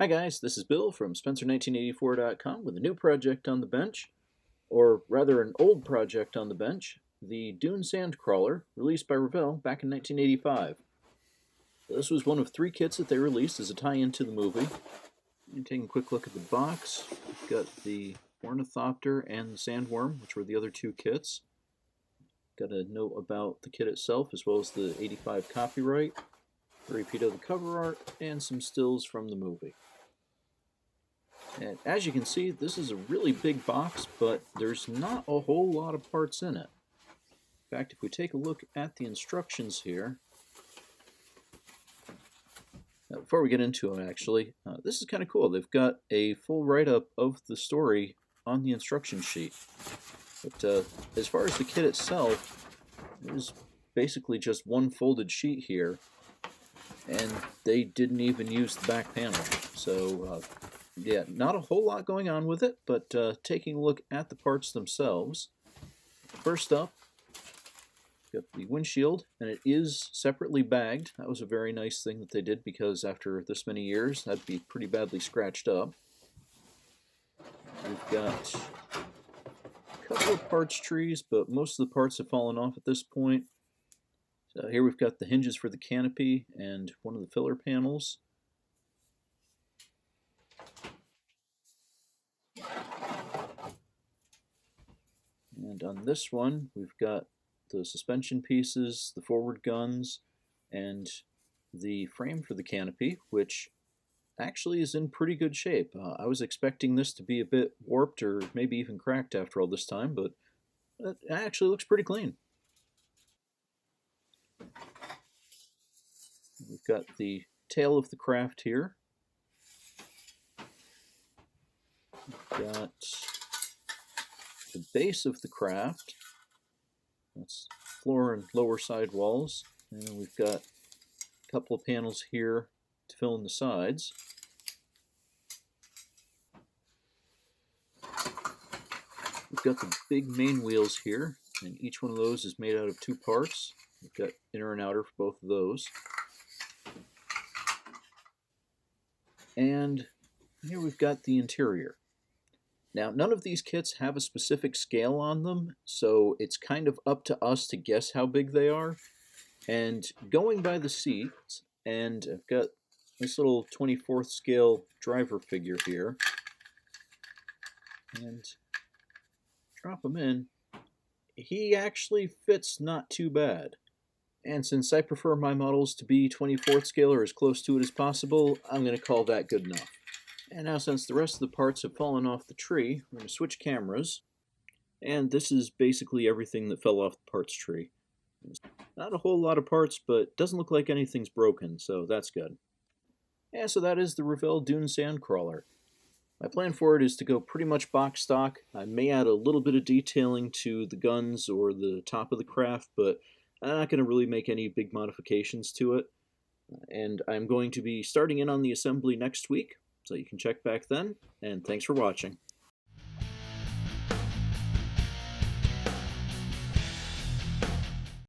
Hi guys, this is Bill from Spencer1984.com with a new project on the bench, or rather an old project on the bench, the Dune Sandcrawler, released by Revell back in 1985. This was one of 3 kits that they released as a tie-in to the movie. And taking a quick look at the box, we've got the Ornithopter and the Sandworm, which were the other 2 kits. Got a note about the kit itself, as well as the 85 copyright, a repeat of the cover art, and some stills from the movie. And as you can see, this is a really big box, but there's not a whole lot of parts in it. In fact, if we take a look at the instructions here, before we get into them actually, this is kind of cool. They've got a full write-up of the story on the instruction sheet. But as far as the kit itself, there's basically just one folded sheet here, and they didn't even use the back panel. So yeah, not a whole lot going on with it, but taking a look at the parts themselves. First up, got the windshield, and it is separately bagged. That was a very nice thing that they did, because after this many years, that'd be pretty badly scratched up. We've got a couple of parts trees, but most of the parts have fallen off at this point. So here we've got the hinges for the canopy and one of the filler panels. And on this one, we've got the suspension pieces, the forward guns, and the frame for the canopy, which actually is in pretty good shape. I was expecting this to be a bit warped or maybe even cracked after all this time, but it actually looks pretty clean. We've got the tail of the craft here. We've got the base of the craft. That's floor and lower side walls. And then we've got a couple of panels here to fill in the sides. We've got the big main wheels here, and each one of those is made out of 2 parts. We've got inner and outer for both of those. And here we've got the interior. Now, none of these kits have a specific scale on them, so it's kind of up to us to guess how big they are. And going by the seats, and I've got this little 24th scale driver figure here, and drop him in, he actually fits not too bad. And since I prefer my models to be 24th scale or as close to it as possible, I'm going to call that good enough. And now, since the rest of the parts have fallen off the tree, we're going to switch cameras. And this is basically everything that fell off the parts tree. Not a whole lot of parts, but doesn't look like anything's broken, so that's good. And so that is the Revell Dune Sandcrawler. My plan for it is to go pretty much box stock. I may add a little bit of detailing to the guns or the top of the craft, but I'm not going to really make any big modifications to it. And I'm going to be starting in on the assembly next week, so you can check back then, and thanks for watching.